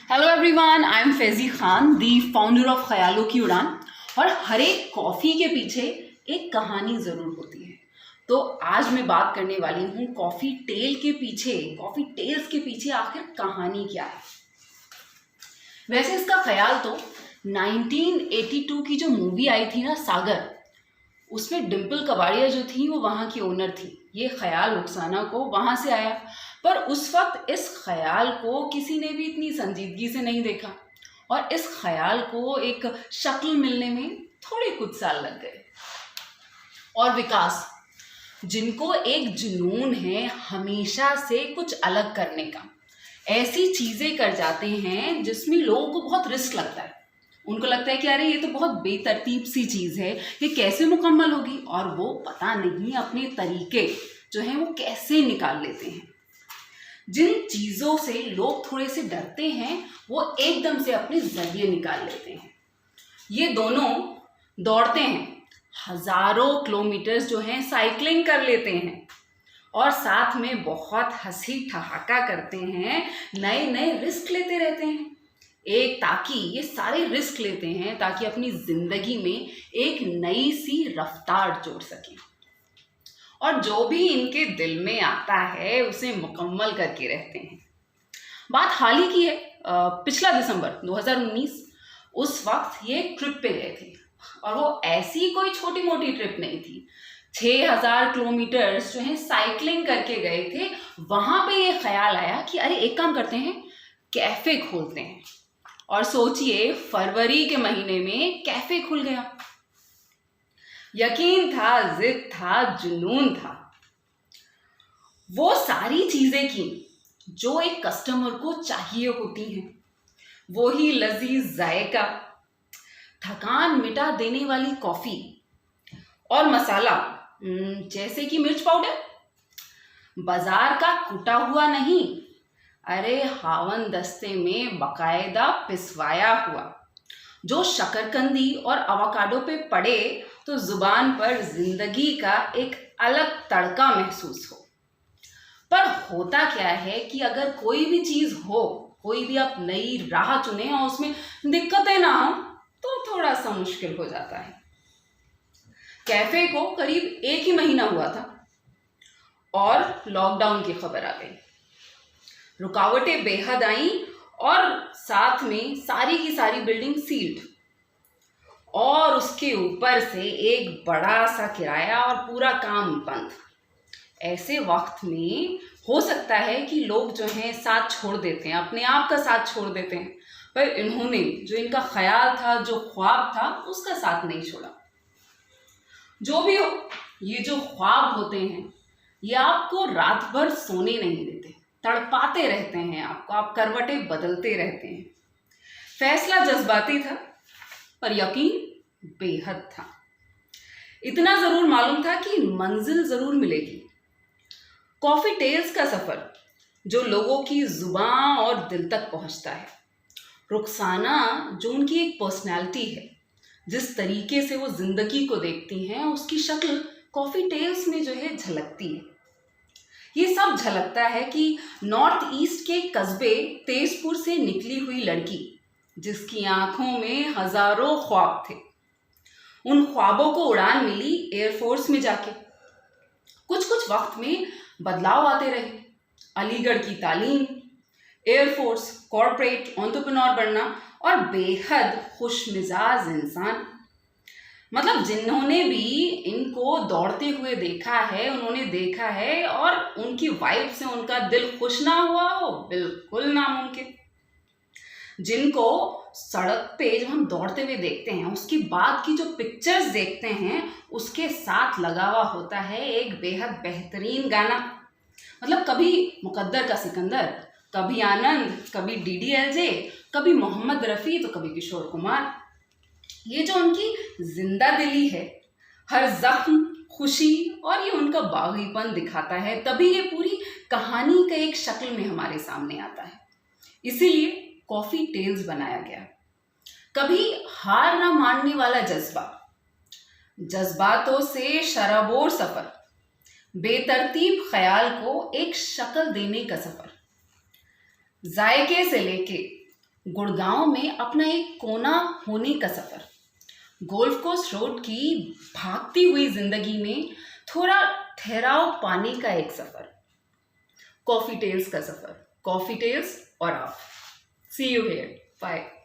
Hello everyone, I am Faizi Khan, the founder of ख्यालों की उड़ान। और हर एक कॉफ़ी के पीछे एक कहानी ज़रूर होती है। तो आज मैं बात करने वाली हूँ कॉफ़ी टेल्स के पीछे आखिर कहानी क्या है। वैसे इसका ख्याल तो 1982 की जो मूवी आई थी ना, सागर, उसमें डिम्पल कबाड़िया जो थी वो वहाँ की ओनर थी। ये ख्याल रुखसाना को वहाँ से आया, पर उस वक्त इस ख्याल को किसी ने भी इतनी संजीदगी से नहीं देखा और इस ख्याल को एक शक्ल मिलने में थोड़े कुछ साल लग गए। और विकास, जिनको एक जुनून है हमेशा से कुछ अलग करने का, ऐसी चीज़ें कर जाते हैं जिसमें लोगों को बहुत रिस्क लगता है। उनको लगता है कि अरे ये तो बहुत बेतरतीब सी चीज़ है, ये कैसे मुकम्मल होगी, और वो पता नहीं अपने तरीके जो हैं वो कैसे निकाल लेते हैं। जिन चीज़ों से लोग थोड़े से डरते हैं वो एकदम से अपने जरिए निकाल लेते हैं। ये दोनों दौड़ते हैं, हज़ारों किलोमीटर्स जो हैं साइकिलिंग कर लेते हैं और साथ में बहुत हंसी ठहाका करते हैं, नए नए रिस्क लेते रहते हैं। ताकि ये सारे रिस्क लेते हैं ताकि अपनी ज़िंदगी में एक नई सी रफ्तार जोड़ सकें और जो भी इनके दिल में आता है उसे मुकम्मल करके रहते हैं। बात हाल ही की है, पिछला दिसंबर 2019, उस वक्त ये ट्रिप पे गए थे और वो ऐसी कोई छोटी मोटी ट्रिप नहीं थी। 6000 किलोमीटर्स जो है साइकिलिंग करके गए थे। वहाँ पे ये ख्याल आया कि अरे एक काम करते हैं, कैफ़े खोलते हैं। और सोचिए, फरवरी के महीने में कैफ़े खुल गया। यकीन था, जिद था, जुनून था, वो सारी चीज़ें की जो एक कस्टमर को चाहिए होती हैं। वो ही लजीज जायका, थकान मिटा देने वाली कॉफ़ी और मसाला, जैसे कि मिर्च पाउडर, बाजार का कुटा हुआ नहीं, अरे हावन दस्ते में बकायदा पिसवाया हुआ, जो शकरकंदी और अवाकाडो पे पड़े तो जुबान पर जिंदगी का एक अलग तड़का महसूस हो। पर होता क्या है कि अगर कोई भी चीज़ हो, कोई भी आप नई राह चुने और उसमें दिक्कतें ना हो तो थोड़ा सा मुश्किल हो जाता है। कैफ़े को करीब 1 ही महीना हुआ था और लॉकडाउन की खबर आ गई। रुकावटें बेहद आईं और साथ में सारी की सारी बिल्डिंग सील्ड और उसके ऊपर से एक बड़ा सा किराया और पूरा काम बंद। ऐसे वक्त में हो सकता है कि लोग जो हैं साथ छोड़ देते हैं, अपने आप का साथ छोड़ देते हैं, पर इन्होंने जो इनका ख्याल था, जो ख्वाब था, उसका साथ नहीं छोड़ा। जो भी हो, ये जो ख्वाब होते हैं ये आपको रात भर सोने नहीं देते, तड़पाते रहते हैं आपको, आप करवटें बदलते रहते हैं। फैसला जज्बाती था पर यकीन बेहद था। इतना ज़रूर मालूम था कि मंजिल ज़रूर मिलेगी। कॉफ़ी टेल्स का सफ़र जो लोगों की ज़ुबान और दिल तक पहुंचता है। रुखसाना जो उनकी एक पर्सनैलिटी है, जिस तरीके से वो ज़िंदगी को देखती हैं, उसकी शक्ल कॉफ़ी टेल्स में जो है झलकती है। ये सब झलकता है कि नॉर्थ ईस्ट के कस्बे तेजपुर से निकली हुई लड़की, जिसकी आंखों में हज़ारों ख्वाब थे, उन ख्वाबों को उड़ान मिली एयरफोर्स में जाके। कुछ कुछ वक्त में बदलाव आते रहे, अलीगढ़ की तालीम, एयरफोर्स, कॉर्पोरेट एंटरप्रेन्योर बनना और बेहद खुशमिजाज इंसान। मतलब जिन्होंने भी इनको दौड़ते हुए देखा है, उन्होंने देखा है और उनकी वाइब से उनका दिल खुश ना हुआ हो, बिल्कुल नामुमकिन। जिनको सड़क पे जब हम दौड़ते हुए देखते हैं, उसकी बाद की जो पिक्चर्स देखते हैं, उसके साथ लगा हुआ होता है एक बेहद बेहतरीन गाना। मतलब कभी मुकद्दर का सिकंदर, कभी आनंद, कभी DDLJ, कभी मोहम्मद रफ़ी, तो कभी किशोर कुमार। ये जो उनकी जिंदा दिली है, हर जख्म खुशी और ये उनका बागीपन दिखाता है, तभी ये पूरी कहानी का एक शक्ल में हमारे सामने आता है। इसीलिए कॉफ़ी टेल्स बनाया गया। कभी हार ना मानने वाला जज्बा, जज्बातों से शराबोर सफ़र, बेतरतीब ख्याल को एक शक्ल देने का सफ़र, जायके से लेके गुड़गांव में अपना एक कोना होने का सफ़र, गोल्फ कोर्स रोड की भागती हुई जिंदगी में थोड़ा ठहराव पाने का एक सफ़र, कॉफ़ी टेल्स का सफ़र, कॉफ़ी टेल्स और आप। सी यू हियर, बाय।